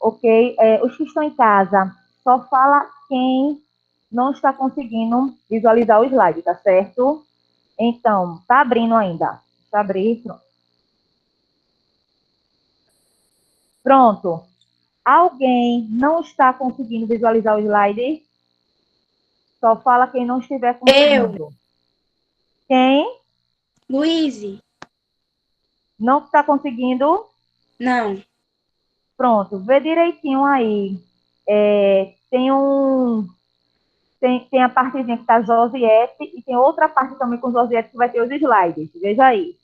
ok? Os que estão em casa, só fala quem não está conseguindo visualizar o slide, tá certo? Então, tá abrindo ainda. Tá abrindo. Pronto. Pronto. Alguém não está conseguindo visualizar o slide? Só fala quem não estiver Eu, conseguindo. Quem Luíse. não está conseguindo? Não. Pronto, vê direitinho aí. Tem a partezinha que está Josiette e tem outra parte também com Josiette que vai ter os slides. Veja aí.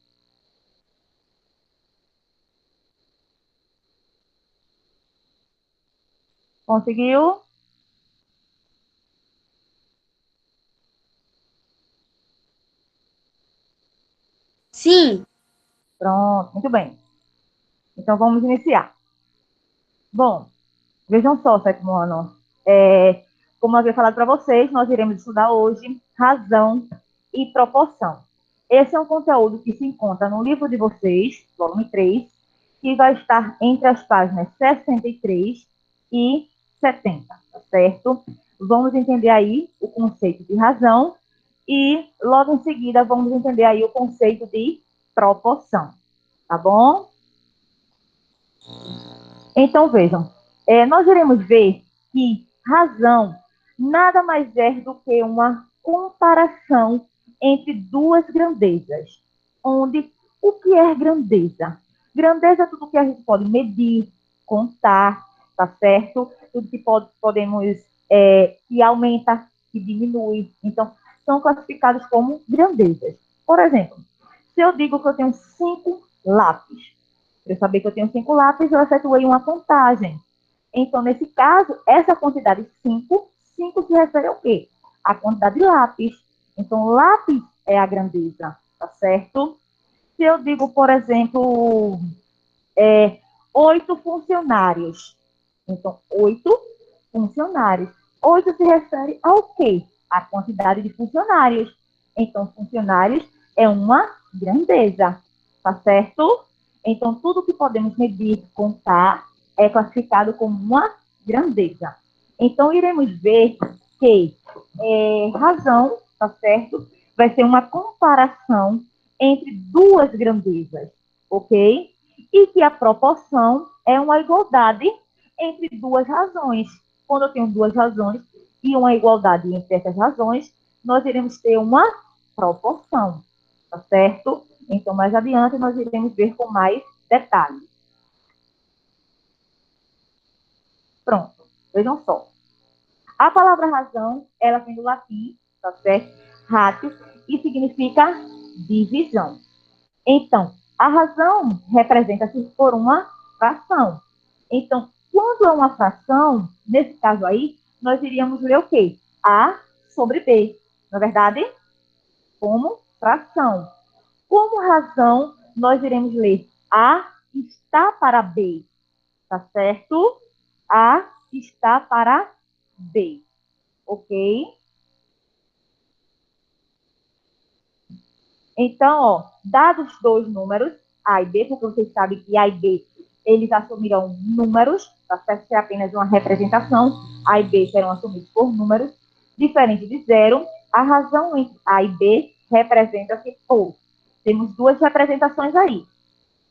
Conseguiu? Sim. Pronto, muito bem. Então vamos iniciar. Bom, vejam só, sétimo ano. Como eu havia falado para vocês, nós iremos estudar hoje razão e proporção. Esse é um conteúdo que se encontra no livro de vocês, volume 3, que vai estar entre as páginas 63 e 70, tá certo? Vamos entender aí o conceito de razão e, logo em seguida, vamos entender aí o conceito de proporção, tá bom? Então, vejam, nós iremos ver que razão nada mais é do que uma comparação entre duas grandezas, onde o que é grandeza? Grandeza é tudo que a gente pode medir, contar, tá certo? Tudo que podemos, que aumenta, que diminui. Então, são classificados como grandezas. Por exemplo, se eu digo que eu tenho 5 lápis, para eu saber que eu tenho 5 lápis, eu efetuei uma contagem. Então, nesse caso, essa quantidade 5 se refere ao quê? A quantidade de lápis. Então, lápis é a grandeza, tá certo? Se eu digo, por exemplo, 8 funcionários. Então, 8 funcionários. 8 se refere ao quê? A quantidade de funcionários. Então, funcionários é uma grandeza, tá certo? Então, tudo que podemos medir, contar, é classificado como uma grandeza. Então, iremos ver que razão, tá certo? Vai ser uma comparação entre duas grandezas, ok? E que a proporção é uma igualdade entre duas razões. Quando eu tenho duas razões e uma igualdade entre essas razões, nós iremos ter uma proporção, tá certo? Então, mais adiante, nós iremos ver com mais detalhes. Pronto, vejam só. A palavra razão, ela vem do latim, tá certo? Ratio, e significa divisão. Então, a razão representa-se por uma fração. Então, quando é uma fração, nesse caso aí, nós iríamos ler o quê? A sobre B, não é verdade? Como fração. Como razão, nós iremos ler A está para B, tá certo? A está para B, ok? Então, ó, dados dois números, A e B, porque vocês sabem que A e B, eles assumirão números, tá certo? Se é apenas uma representação, A e B serão assumidos por números, diferente de zero, a razão entre A e B representa-se por. Temos duas representações aí.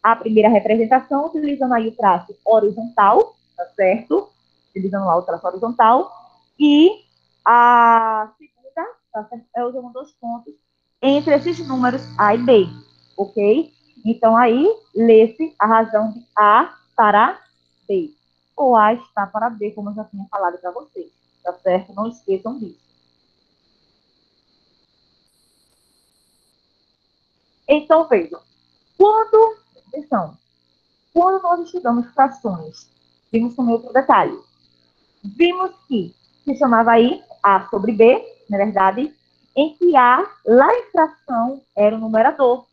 A primeira representação, utilizando aí o traço horizontal, tá certo? Utilizando lá o traço horizontal. E a segunda, tá certo? É usando dois pontos entre esses números A e B, ok? Então, aí, lê-se a razão de A para B. Ou A está para B, como eu já tinha falado para vocês, tá certo? Não esqueçam disso. Então, vejam, quando, atenção, quando nós estudamos frações, vimos também outro detalhe. Vimos que se chamava aí A sobre B, na verdade, em que A, lá em fração, era o numerador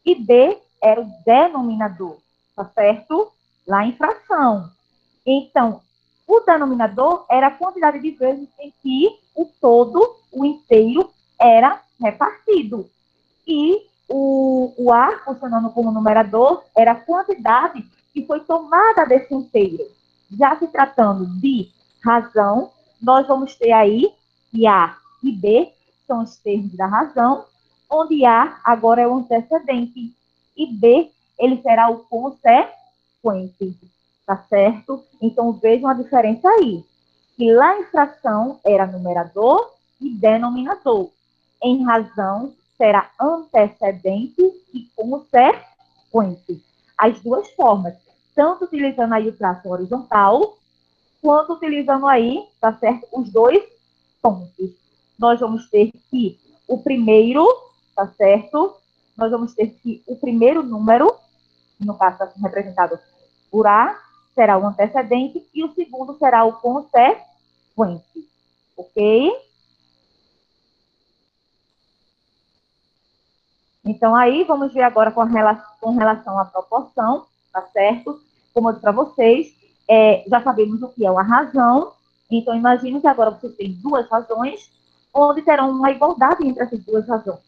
e B era o denominador, tá certo? Lá em fração. Então, o denominador era a quantidade de vezes em que o todo, o inteiro, era repartido. E o A, funcionando como numerador, era a quantidade que foi tomada desse inteiro. Já se tratando de razão, nós vamos ter aí que A e B são os termos da razão, onde A agora é o antecedente e B ele será o consequente, tá certo? Então vejam a diferença aí, que lá em fração era numerador e denominador. Em razão será antecedente e consequente. As duas formas, tanto utilizando aí o traço horizontal, quanto utilizando aí, tá certo? Os dois pontos. Nós vamos ter que o primeiro, tá certo? Nós vamos ter que o primeiro número, no caso está representado por A, será o antecedente e o segundo será o consequente. Ok? Então, aí, vamos ver agora com relação à proporção, tá certo? Como eu disse para vocês, já sabemos o que é uma razão. Então, imagine que agora você tem duas razões, onde terão uma igualdade entre essas duas razões.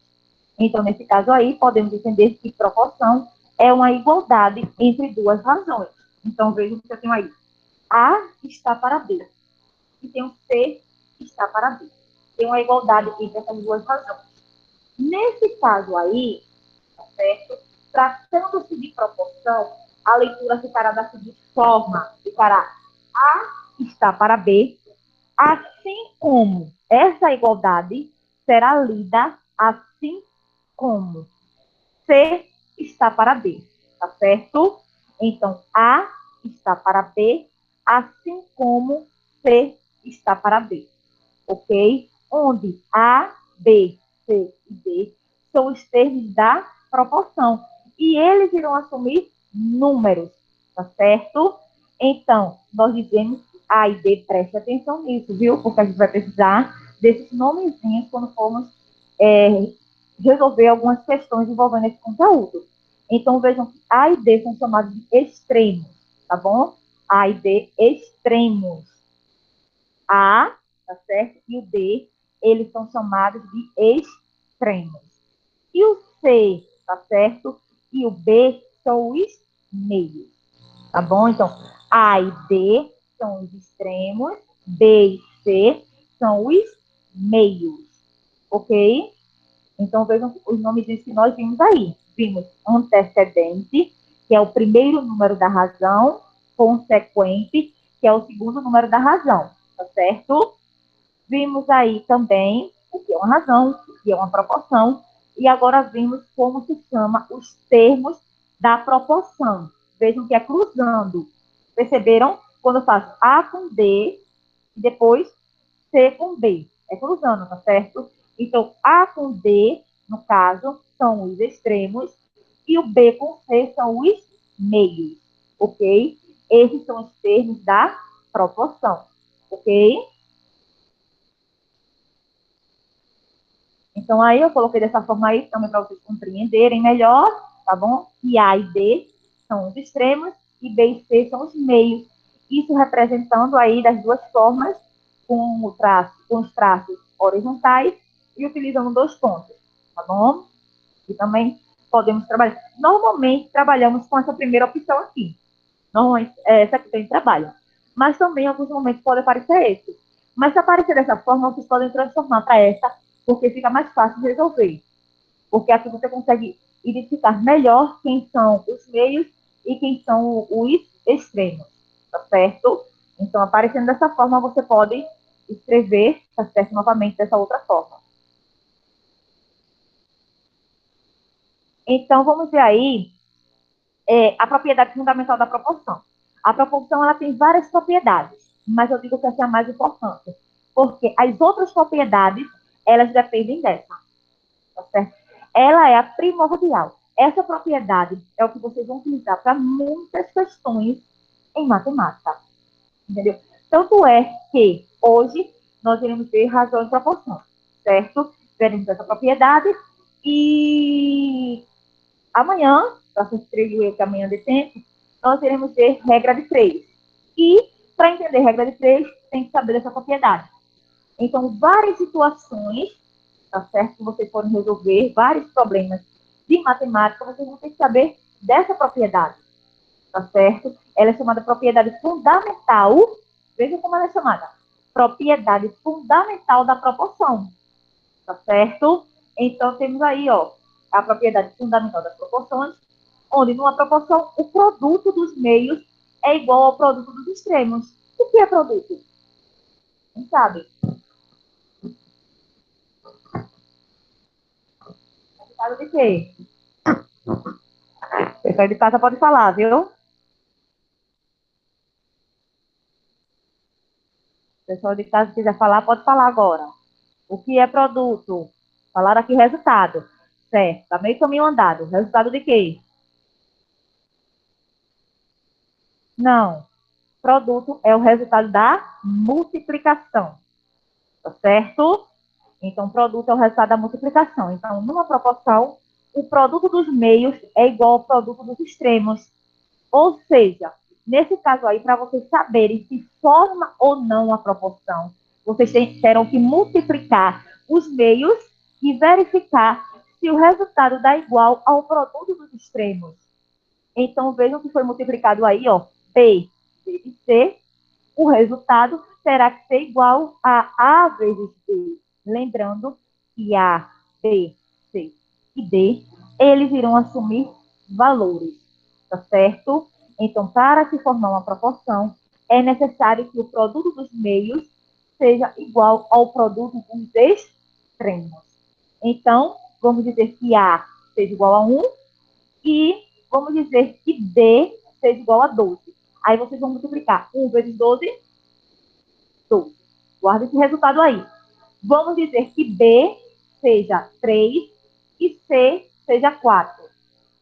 Então, nesse caso aí, podemos entender que proporção é uma igualdade entre duas razões. Então, vejam que eu tenho aí A está para B, e tem o C está para B. Tem uma igualdade entre essas duas razões. Nesse caso aí, tá certo? Tratando-se de proporção, a leitura ficará da seguinte forma: ficará A está para B, assim como essa igualdade será lida assim como C está para B, tá certo? Então, A está para B, assim como C está para B, ok? Onde A, B, C e D são os termos da proporção. E eles irão assumir números, tá certo? Então, nós dizemos A e D, preste atenção nisso, viu? Porque a gente vai precisar desses nomezinhos quando formos resolver algumas questões envolvendo esse conteúdo. Então, vejam que A e D são chamados de extremos, tá bom? A e D, extremos. A, tá certo? E o D, eles são chamados de extremos. E o C, tá certo? E o B são os meios, tá bom? Então, A e D são os extremos, B e C são os meios, ok? Então, vejam os nomes que nós vimos aí. Vimos antecedente, que é o primeiro número da razão, consequente, que é o segundo número da razão, tá certo? Vimos aí também o que é uma razão, o que é uma proporção, e agora vimos como se chama os termos da proporção. Vejam que é cruzando. Perceberam? Quando eu faço A com D, e depois C com B. É cruzando, tá certo? Então, A com D, no caso, são os extremos, e o B com C são os meios, ok? Esses são os termos da proporção, ok? Então, aí eu coloquei dessa forma aí também para vocês compreenderem melhor, tá bom? Que A e D são os extremos e B e C são os meios. Isso representando aí das duas formas, com os traços horizontais e utilizando dois pontos, tá bom? E também podemos trabalhar. Normalmente, trabalhamos com essa primeira opção aqui. Normalmente, é essa que a gente trabalha. Mas também, em alguns momentos, pode aparecer esse. Mas se aparecer dessa forma, vocês podem transformar para essa, porque fica mais fácil de resolver. Porque assim você consegue identificar melhor quem são os meios e quem são os extremos, tá certo? Então, aparecendo dessa forma, você pode escrever, tá certo, novamente dessa outra forma. Então, vamos ver aí a propriedade fundamental da proporção. A proporção ela tem várias propriedades, mas eu digo que essa é a mais importante, porque as outras propriedades elas dependem dessa, tá certo? Ela é a primordial. Essa propriedade é o que vocês vão utilizar para muitas questões em matemática, entendeu? Tanto é que hoje nós iremos ver razão e proporção, certo? Veremos essa propriedade e amanhã, para creio eu que amanhã de tempo, nós iremos ver regra de três. E, para entender regra de três, tem que saber dessa propriedade. Então, várias situações, tá certo? Que vocês podem resolver, vários problemas de matemática, vocês vão ter que saber dessa propriedade, tá certo? Ela é chamada propriedade fundamental. Veja como ela é chamada. Propriedade fundamental da proporção, tá certo? Então, temos aí, ó, a propriedade fundamental das proporções, onde, numa proporção, o produto dos meios é igual ao produto dos extremos. O que é produto? Não sabe? Resultado de quê? Pessoal de casa pode falar, viu? Pessoal de casa, se quiser falar, pode falar agora. O que é produto? Falaram aqui resultado. Certo, tá meio caminho andado. Resultado de quê? Não. Produto é o resultado da multiplicação. Tá certo? Então, produto é o resultado da multiplicação. Então, numa proporção, o produto dos meios é igual ao produto dos extremos. Ou seja, nesse caso aí, para vocês saberem se forma ou não a proporção, vocês terão que multiplicar os meios e verificar se o resultado dá igual ao produto dos extremos. Então, vejam que foi multiplicado aí, ó, B vezes C, o resultado terá que ser igual a A vezes B. Lembrando que A, B, C e D, eles irão assumir valores, tá certo? Então, para se formar uma proporção, é necessário que o produto dos meios seja igual ao produto dos extremos. Então, vamos dizer que A seja igual a 1 e vamos dizer que D seja igual a 12. Aí vocês vão multiplicar 1 vezes 12, 12. Guarda esse resultado aí. Vamos dizer que B seja 3 e C seja 4.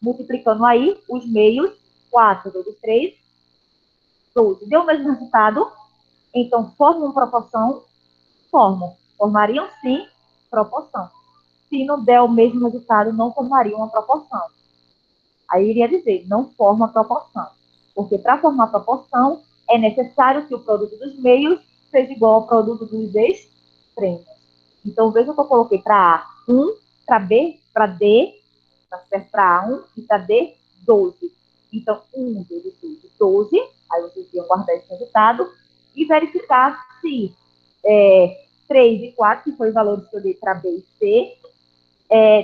Multiplicando aí os meios, 4 vezes 3, 12. Deu o mesmo resultado? Então, formam proporção? Formam. Formariam, sim, proporção. Se não der o mesmo resultado, não formariam uma proporção. Aí iria dizer, não forma proporção. Porque para formar proporção, é necessário que o produto dos meios seja igual ao produto dos extremos. Então, veja que eu coloquei para A 1, para B, para D, para A1 e para D 12. Então, 1 vezes 12, aí vocês iam guardar esse resultado e verificar se 3 e 4, que foi os valores que eu dei para B e C,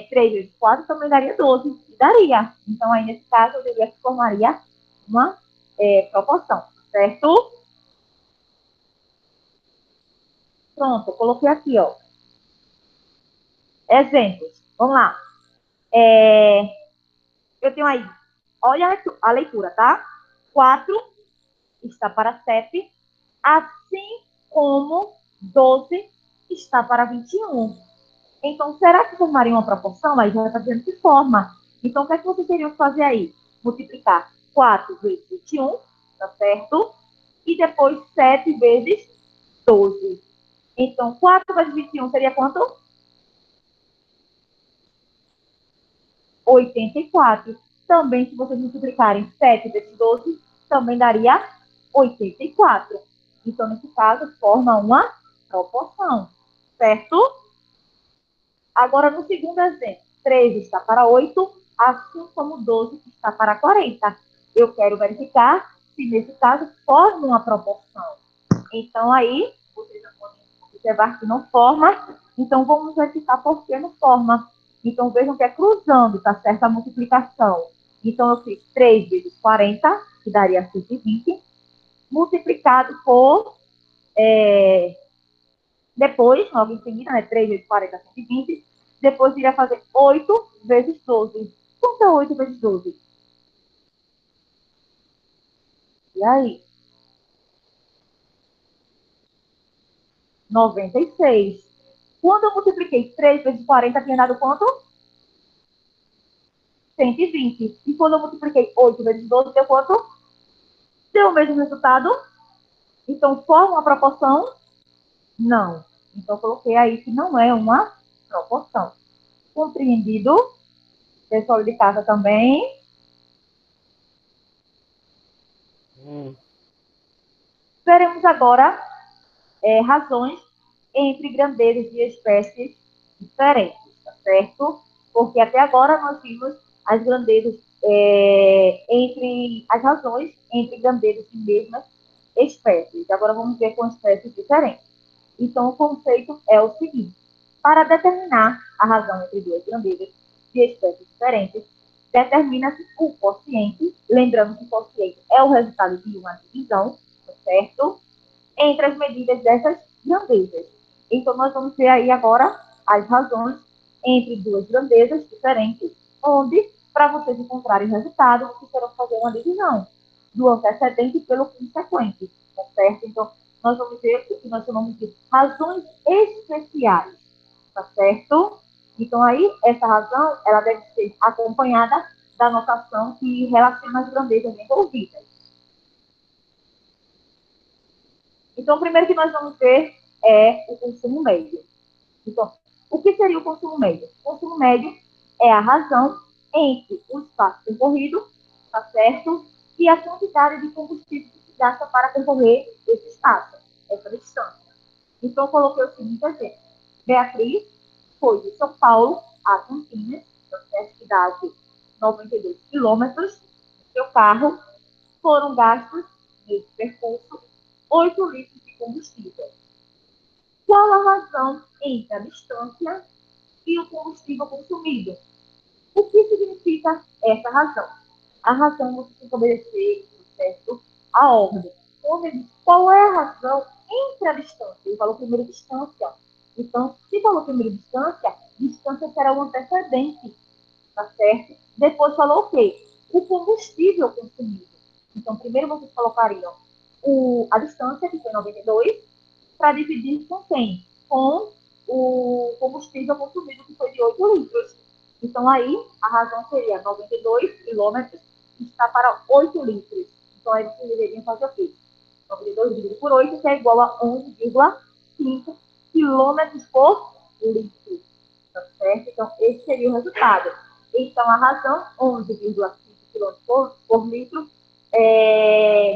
3 vezes 4 também daria 12. E daria. Então, aí, nesse caso, eu diria que formaria uma proporção, certo? Pronto, eu coloquei aqui, ó. Exemplos. Vamos lá. Eu tenho aí, olha a leitura, tá? 4 está para 7, assim como 12 está para 21. Então, será que formaria uma proporção? Aí já está dizendo que forma. Então, o que é que vocês teriam que fazer aí? Multiplicar 4 vezes 21, tá certo? E depois 7 vezes 12. Então, 4 vezes 21 seria quanto? 84. Também, se vocês multiplicarem 7 vezes 12, também daria 84. Então, nesse caso, forma uma proporção, certo? Agora, no segundo exemplo, 3 está para 8, assim como 12 está para 40. Eu quero verificar se, nesse caso, forma uma proporção. Então, aí, vocês podem observar que não forma. Então, vamos verificar por que não forma. Então, vejam que é cruzando, tá certo? A multiplicação. Então, eu fiz 3 vezes 40, que daria 120, multiplicado por, depois, logo em seguida, né? 3 vezes 40, 120. Depois, iria fazer 8 vezes 12. Quanto é 8 vezes 12? E aí? 96. Quando eu multipliquei 3 vezes 40, tinha dado quanto? 120. E quando eu multipliquei 8 vezes 12, deu quanto? Deu o mesmo resultado? Então, forma uma proporção? Não. Então, eu coloquei aí que não é uma proporção. Compreendido? Pessoal de casa também? Veremos agora razões entre grandezas de espécies diferentes, tá certo? Porque até agora nós vimos as grandezas entre as razões entre grandezas de mesmas espécies. Agora vamos ver com espécies diferentes. Então, o conceito é o seguinte: para determinar a razão entre duas grandezas de espécies diferentes, determina-se o quociente, lembrando que o quociente é o resultado de uma divisão, certo? Entre as medidas dessas grandezas. Então, nós vamos ver aí agora as razões entre duas grandezas diferentes, onde, para vocês encontrarem o resultado, vocês terão que fazer uma divisão do antecedente pelo consequente, tá certo? Então, nós vamos ver o que nós chamamos de razões especiais, tá certo? Então, aí, essa razão, ela deve ser acompanhada da notação que relaciona as grandezas envolvidas. Então, o primeiro que nós vamos ver é o consumo médio. Então, o que seria o consumo médio? O consumo médio é a razão entre o espaço percorrido, tá certo? E a quantidade de combustível que se gasta para percorrer esse espaço, essa distância. Então, eu coloquei o seguinte exemplo. Beatriz foi de São Paulo a Campinas, tá certo? Que dá aqui 92 quilômetros. Seu carro foram gastos nesse percurso 8 litros de combustível. Qual a razão entre a distância e o combustível consumido? O que significa essa razão? A razão você tem que obedecer, certo? A ordem. Como ele diz, qual é a razão entre a distância? Ele falou primeiro distância. Então, se falou primeiro distância, distância será o antecedente, tá certo? Depois falou o quê? O combustível consumido. Então, primeiro vocês colocariam a distância, que foi 92, para dividir com quem? Com o combustível consumido, que foi de 8 litros. Então, aí, a razão seria 92 quilômetros está para 8 litros. Então, aí vocês deveriam fazer o quê? 92 dividido por 8, que é igual a 11,5 quilômetros por litro. Tá certo? Então, esse seria o resultado. Então, a razão, 11,5 quilômetros por litro,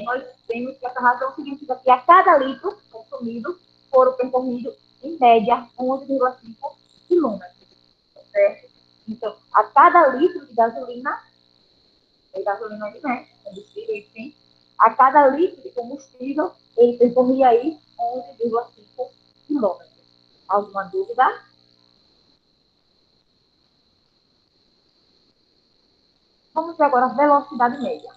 nós temos que essa razão significa que a cada litro consumido foram percorridos, em média, 11,5 quilômetros. Tá certo? Então, a cada litro de gasolina, gasolina de né, combustível, enfim, a cada litro de combustível, ele percorria aí 11,5 quilômetros. Alguma dúvida? Vamos ver agora a velocidade média.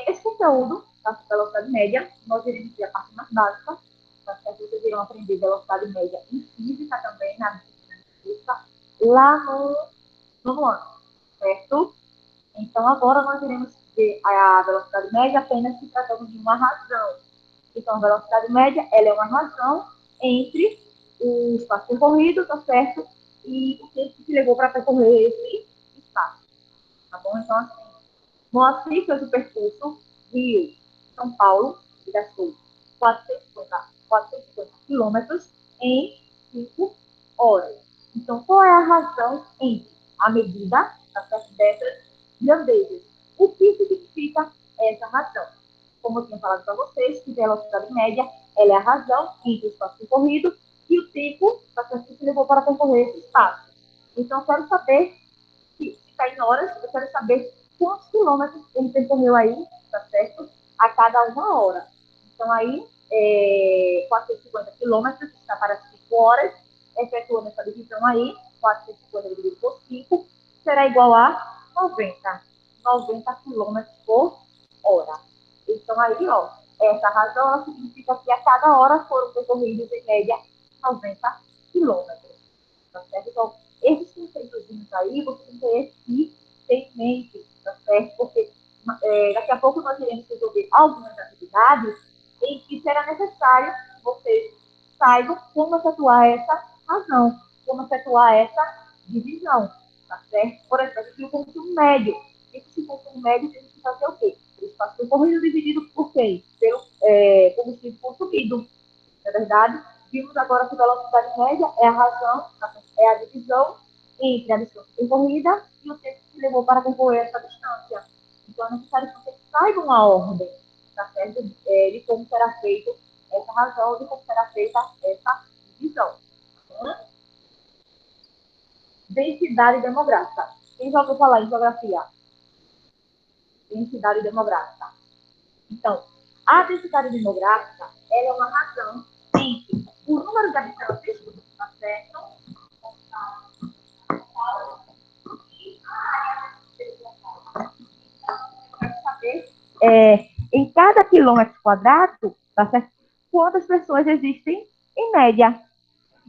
Esse conteúdo, da velocidade média, nós iremos ver a parte mais básica, tá certo? Vocês irão aprender velocidade média em física também, na disciplina de física, lá no ano, certo? Então, agora nós iremos ver a velocidade média apenas se tratando de uma razão. Então, a velocidade média, ela é uma razão entre o espaço percorrido, tá certo? E o tempo que se levou para percorrer esse espaço, tá bom? Então, assim, Moacir fez o percurso Rio-São Paulo, e gastou 450 quilômetros em 5 horas. Então, qual é a razão entre a medida, tá certo, dessas grandezas? O que significa essa razão? Como eu tinha falado para vocês, que velocidade média ela é a razão entre o espaço percorrido e o tempo, tá certo, que se levou para percorrer esse espaço. Então, eu quero saber, se está em horas, eu quero saber quantos quilômetros ele percorreu aí, tá certo? A cada uma hora. Então, aí, 450 quilômetros está para 5 horas, efetuando essa divisão aí, 450 dividido por 5, será igual a 90 quilômetros por hora. Então, aí, ó, essa razão significa que a cada hora foram percorridos, em média, 90 quilômetros. Tá certo? Então, esses conceitos aí, você tem que ter em mente, tá certo? Porque daqui a pouco nós iremos resolver algumas atividades em que será necessário que vocês saibam como efetuar essa razão, como efetuar essa divisão, tá certo? Por exemplo, o consumo médio. Esse consumo médio tem que fazer o quê? O espaço percorrido dividido por quem? Pelo combustível consumido, não é verdade? Vimos agora que a velocidade média é a razão, é a divisão entre a distância percorrida e o tempo que levou para percorrer essa distância. Então, é necessário que vocês saibam a ordem, tá certo? De como será feito essa razão, de como será feita essa divisão. Tá? Densidade demográfica. Quem já ouviu falar em geografia? Densidade demográfica. Então, a densidade demográfica, ela é uma razão entre o número de habitantes, tá certo? Saber em cada quilômetro quadrado, tá certo? Quantas pessoas existem em média.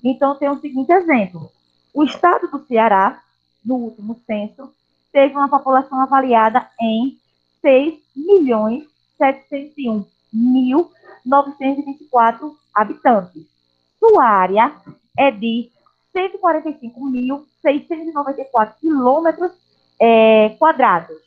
Então, tem o seguinte exemplo. O estado do Ceará, no último censo, teve uma população avaliada em 6.701.924 habitantes. Sua área é de 145.694 quilômetros quadrados,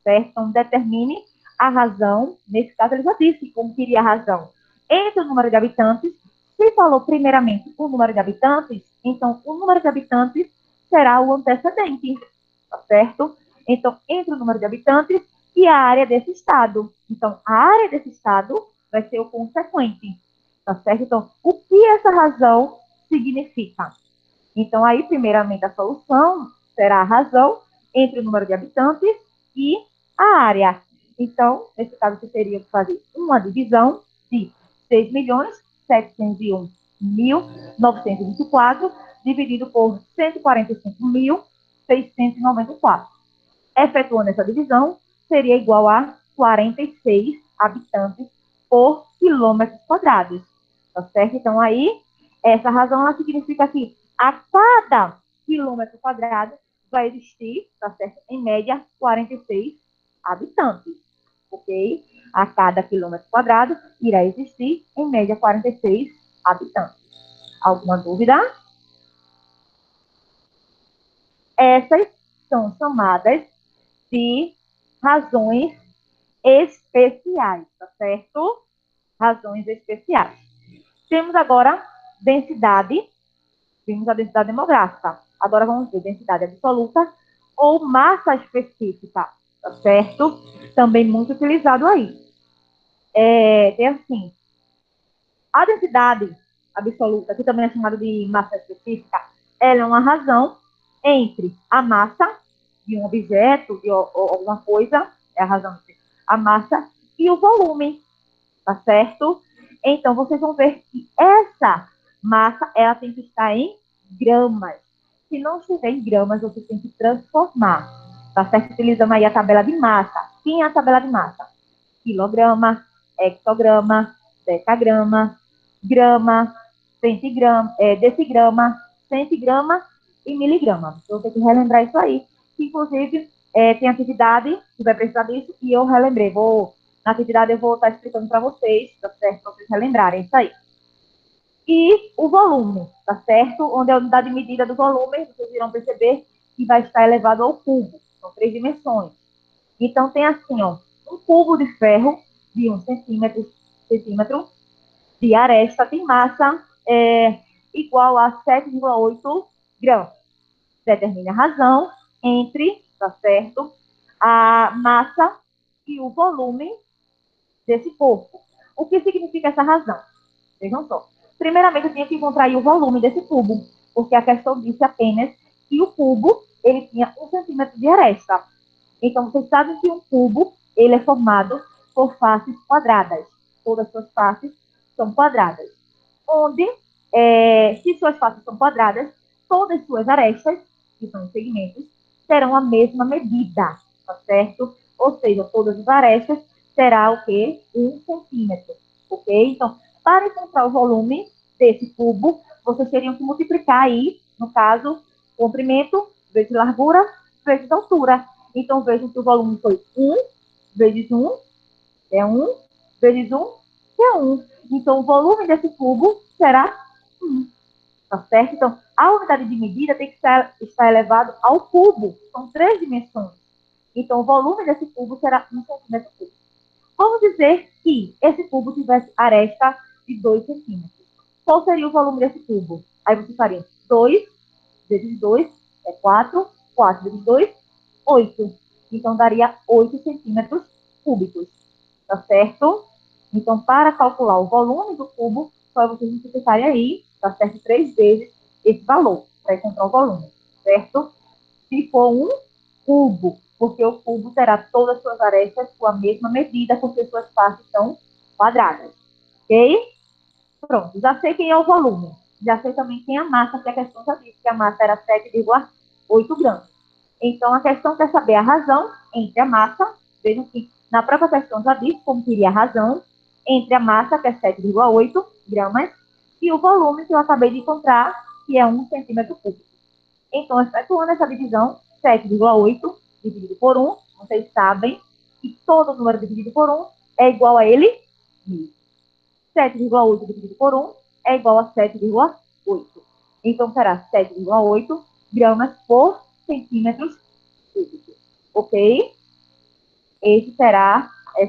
certo? Então, determine a razão. Nesse caso, ele já disse como queria a razão. Entre o número de habitantes, se falou primeiramente o número de habitantes, então o número de habitantes será o antecedente, tá certo? Então, entre o número de habitantes e a área desse estado. Então, a área desse estado vai ser o consequente, tá certo? Então, o que essa razão significa? Então, aí, primeiramente, a solução será a razão entre o número de habitantes e a área. Então, nesse caso, você teria que fazer uma divisão de 6.701.924 dividido por 145.694. Efetuando essa divisão, seria igual a 46 habitantes por quilômetros quadrados. Tá certo? Então, aí, essa razão ela significa que a cada quilômetro quadrado vai existir, tá certo? Em média, 46 habitantes. Ok? A cada quilômetro quadrado irá existir, em média, 46 habitantes. Alguma dúvida? Essas são chamadas de razões especiais, tá certo? Razões especiais. Temos agora densidade, vimos a densidade demográfica. Agora vamos ver densidade absoluta ou massa específica, tá certo? Também muito utilizado aí. Tem assim, a densidade absoluta, que também é chamada de massa específica, ela é uma razão entre a massa de um objeto, de alguma coisa, é a razão entre a massa e o volume, tá certo? Então, vocês vão ver que essa massa, ela tem que estar em gramas. Se não estiver em gramas, você tem que transformar, tá certo? Utilizando aí a tabela de massa. Quem é a tabela de massa? Quilograma, hectograma, decagrama, grama, centigrama, decigrama, centigrama e miligrama. Então, tem que relembrar isso aí. Inclusive, tem atividade que vai precisar disso e eu relembrei. Na atividade eu vou estar explicando para vocês, tá certo? Para vocês relembrarem isso aí. E o volume, tá certo? Onde é a unidade de medida do volume, vocês irão perceber que vai estar elevado ao cubo. São 3 dimensões. Então, tem assim, ó, um cubo de ferro de 1 centímetro de aresta tem massa igual a 7,8 gramas. Determine a razão entre, tá certo, a massa e o volume desse corpo. O que significa essa razão? Vejam só. Primeiramente, eu tinha que encontrar aí o volume desse cubo, porque a questão disse apenas que o cubo ele tinha 1 centímetro de aresta. Então, vocês sabem que um cubo ele é formado por faces quadradas. Todas as suas faces são quadradas. Onde, se suas faces são quadradas, todas as suas arestas, que são os segmentos, terão a mesma medida, tá certo? Ou seja, todas as arestas terá o quê? 1 centímetro, ok? Então, para encontrar o volume desse cubo, vocês teriam que multiplicar aí, no caso, comprimento vezes largura vezes altura. Então, vejam que o volume foi 1 vezes 1, é 1, vezes 1, que é 1. Então, o volume desse cubo será 1, tá certo? Então, a unidade de medida tem que estar elevado ao cubo. São 3 dimensões. Então, o volume desse cubo será 1 centímetro cúbico. Vamos dizer que esse cubo tivesse aresta de 2 centímetros. Qual seria o volume desse cubo? Aí você faria 2 vezes 2 é 4, 4 vezes 2, 8. Então, daria 8 centímetros cúbicos, tá certo? Então, para calcular o volume do cubo, só vocês multiplicarem aí, tá certo? 3 vezes esse valor, para encontrar o volume, certo? Se for 1, cubo, porque o cubo terá todas as suas arestas com a mesma medida, porque suas partes são quadradas. Ok? Pronto, já sei quem é o volume. Já sei também quem é a massa, que a questão já disse que a massa era 7,8 gramas. Então, a questão quer saber a razão entre a massa, vejam que na própria questão já disse como seria a razão entre a massa, que é 7,8 gramas, e o volume que eu acabei de encontrar, que é 1 centímetro cúbico. Então, efetuando essa divisão, 7,8 dividido por 1, vocês sabem que todo número dividido por 1 é igual a ele mesmo. 7,8 dividido por 1 é igual a 7,8. Então, será 7,8 gramas por centímetros cúbicos. Ok? Essa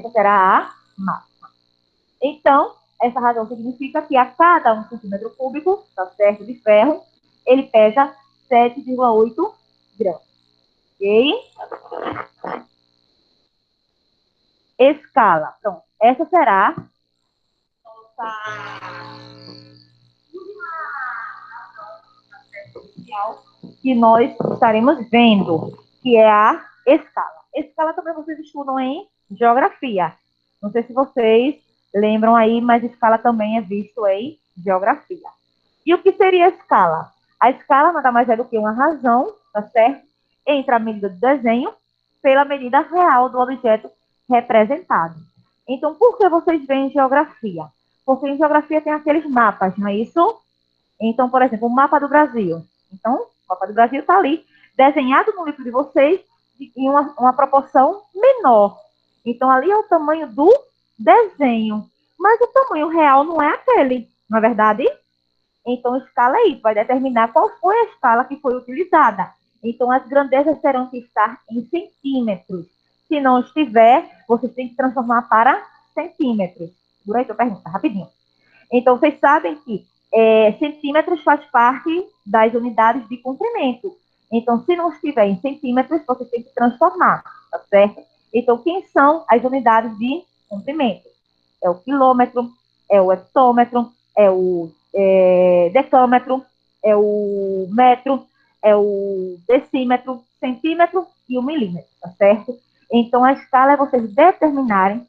será a massa. Então, essa razão significa que a cada 1 centímetro cúbico, tá certo, de ferro, ele pesa 7,8 gramas. Ok? Escala. Então, essa será nossa que nós estaremos vendo, que é a escala. Escala também vocês estudam em geografia. Não sei se vocês lembram aí, mas escala também é visto em geografia. E o que seria a escala? A escala nada mais é do que uma razão, tá certo? Entre a medida do desenho pela medida real do objeto representado. Então, por que vocês veem geografia? Porque em geografia tem aqueles mapas, não é isso? Então, por exemplo, o mapa do Brasil. Então, o mapa do Brasil está ali, desenhado no livro de vocês, em uma proporção menor. Então, ali é o tamanho do desenho. Mas o tamanho real não é aquele, não é verdade? Então, a escala é isso, vai determinar qual foi a escala que foi utilizada. Então, as grandezas terão que estar em centímetros. Se não estiver, vocês têm que transformar para centímetros. Dura aí, eu pergunto, rapidinho. Então, vocês sabem que centímetros faz parte das unidades de comprimento. Então, se não estiver em centímetros, você tem que transformar, tá certo? Então, quem são as unidades de comprimento? É o quilômetro, é o hectômetro, é o decâmetro, é o metro, é o decímetro, centímetro e o milímetro, tá certo? Então, a escala é vocês determinarem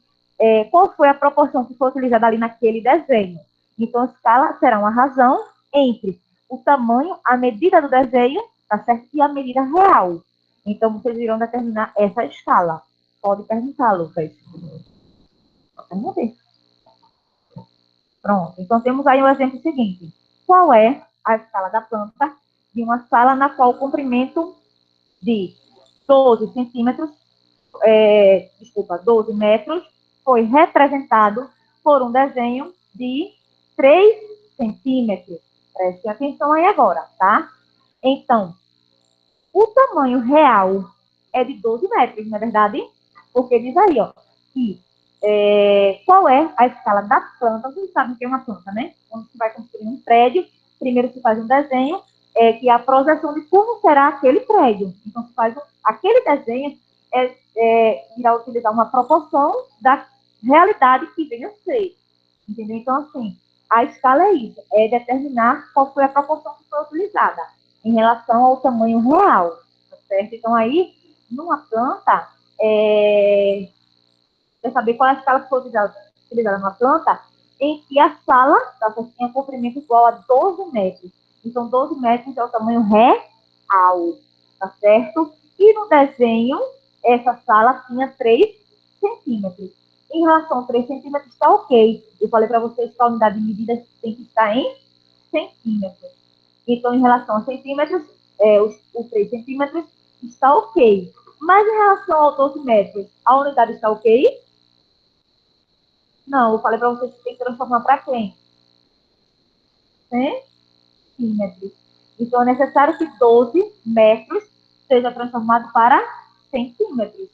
qual foi a proporção que foi utilizada ali naquele desenho. Então, a escala será uma razão entre o tamanho, a medida do desenho, tá certo? E a medida real. Então, vocês irão determinar essa escala. Pode perguntar, Lucas. Vamos ver. Pronto. Então, temos aí o exemplo seguinte. Qual é a escala da planta de uma sala na qual o comprimento de 12 centímetros, 12 metros, foi representado por um desenho de 3 centímetros. Preste atenção aí agora, tá? Então, o tamanho real é de 12 metros, não é verdade? Porque diz aí, ó, que qual é a escala da planta? Vocês sabem o que é uma planta, né? Quando você vai construir um prédio, primeiro se faz um desenho, que é a projeção de como será aquele prédio. Então, se faz aquele desenho, irá utilizar uma proporção da realidade que venha a ser. Entendeu? Então, assim, a escala é isso, é determinar qual foi a proporção que foi utilizada em relação ao tamanho real, tá certo? Então, aí, numa planta, quer saber qual é a escala que foi utilizada numa planta, em que a sala tem um comprimento igual a 12 metros. Então, 12 metros é o tamanho real, tá certo? E no desenho, essa sala tinha 3 centímetros. Em relação a 3 centímetros, está ok. Eu falei para vocês que a unidade de medida tem que estar em centímetros. Então, em relação a centímetros, os 3 centímetros está ok. Mas em relação aos 12 metros, a unidade está ok? Não, eu falei para vocês que tem que transformar para quem? Centímetros. Então, é necessário que 12 metros seja transformado para centímetros.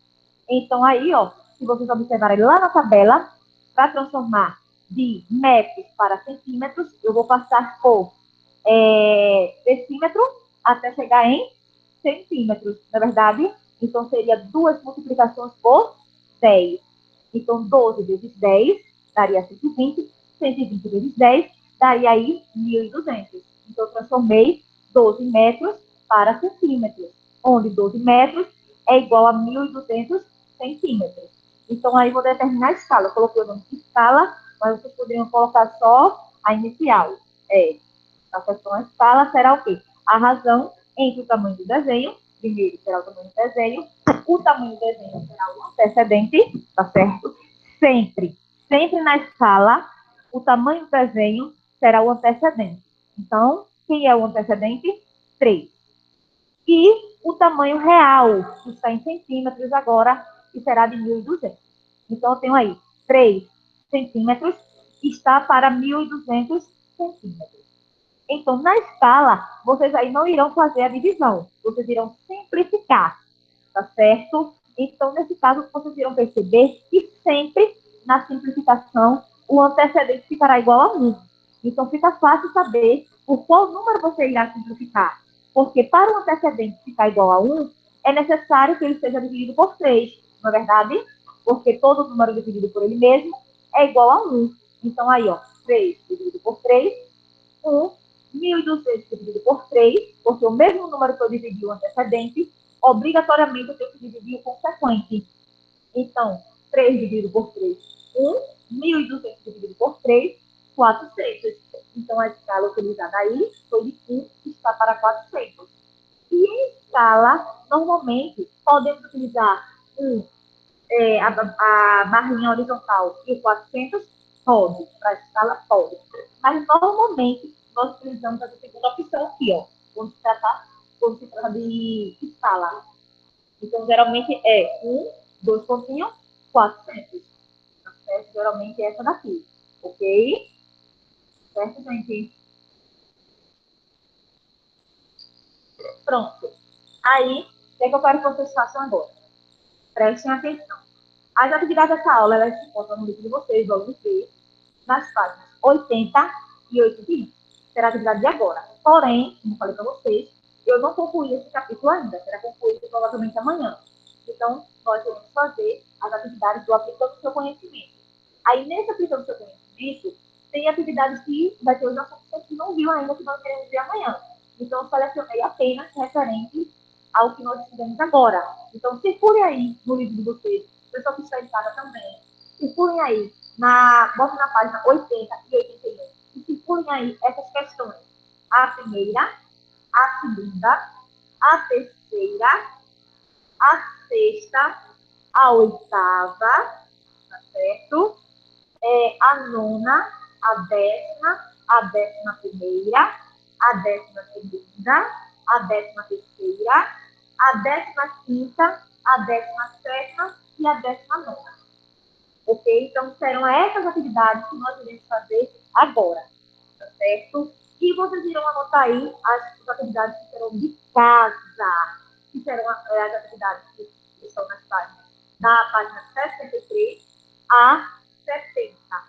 Então, aí, ó, se vocês observarem lá na tabela, para transformar de metros para centímetros, eu vou passar por decímetro até chegar em centímetros, na verdade? Então, seria duas multiplicações por 10. Então, 12 vezes 10 daria 120. 120 vezes 10 daria aí 1.200. Então, eu transformei 12 metros para centímetros, onde 12 metros é igual a 1.200 centímetros. Então, aí vou determinar a escala. Eu coloquei o nome de escala, mas vocês poderiam colocar só a inicial. A questão da escala será o quê? A razão entre o tamanho do desenho, primeiro será o tamanho do desenho, o tamanho do desenho será o antecedente, tá certo? Sempre na escala, o tamanho do desenho será o antecedente. Então, quem é o antecedente? 3. E o tamanho real, que está em centímetros agora, que será de 1.200. Então, eu tenho aí 3 centímetros, está para 1.200 centímetros. Então, na escala, vocês aí não irão fazer a divisão, vocês irão simplificar, tá certo? Então, nesse caso, vocês irão perceber que sempre, na simplificação, o antecedente ficará igual a 1. Então, fica fácil saber por qual número você irá simplificar. Porque para o antecedente ficar igual a 1, é necessário que ele seja dividido por 3, não é verdade? Porque todo número dividido por ele mesmo é igual a 1. Então, aí, ó, 3 dividido por 3, 1, 1.200 dividido por 3, porque o mesmo número que eu dividi o antecedente, obrigatoriamente eu tenho que dividir o consequente. Então, 3 dividido por 3, 1, 1.200 dividido por 3, 400. Então, a escala utilizada aí foi de 1 está para 400. E em escala, normalmente, podemos utilizar a barrinha horizontal e o 400, pode, para a escala pode. Mas normalmente nós utilizamos a segunda opção aqui, ó, quando se trata de escala. Então, geralmente é 1, 2 pontinhos, 400. Tá certo? Geralmente é essa daqui, ok? Certo, gente? Pronto. Aí, o que é que eu quero que vocês façam agora? Prestem atenção. As atividades dessa aula, elas se encontram no livro de vocês, volume 3, nas páginas 80 e 81. Será a atividade de agora. Porém, como falei para vocês, eu não concluí esse capítulo ainda. Será concluído provavelmente amanhã. Então, nós vamos fazer as atividades do aplicando do seu conhecimento. Aí, nesse aplicando do seu conhecimento, tem atividades que vai ter os assuntos que a gente não viu ainda, que nós queremos ver amanhã. Então, eu selecionei apenas referente ao que nós estudamos agora. Então, circulem aí no livro de vocês, o pessoal que está em casa também. Circulem aí, botem na página 80 e 81. E circulem aí essas questões. A primeira, a segunda, a terceira, a sexta, a oitava, tá certo? A nona, a décima primeira, a 12ª, a 13ª, a 15ª, a 17ª e a 19ª. Ok? Então, serão essas atividades que nós iremos fazer agora, tá certo? E vocês irão anotar aí as atividades que serão de casa, que serão as atividades que estão nas páginas, da página 63 a 70, tá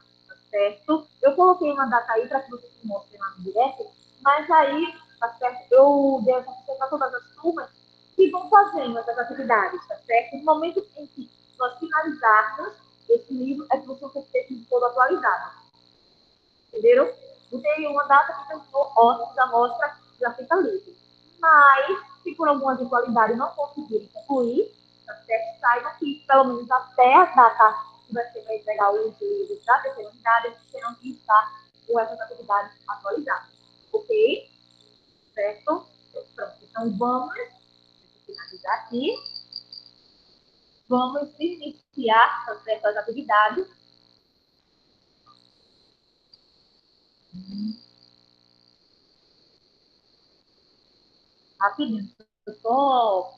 certo? Eu coloquei uma data aí para que vocês me mostrem lá no direto, mas aí, tá certo? Eu dei essa opção para todas as turmas que vão fazendo essas atividades, tá certo? No momento em que nós finalizarmos esse livro, é que vocês vão ter sido todo atualizado. Entenderam? Não tem uma data que terminou, ótimo, a amostra já fica livre. Mas, se por alguma eventualidade não conseguirem concluir, tá certo? Saibam que, pelo menos até a data que vai ser para entregar os livros da terceira unidade, eles terão que estar com essas atividades atualizadas. Ok? Certo? Pronto. Então, vamos finalizar aqui. Vamos iniciar as atividades. Rapidinho. Eu estou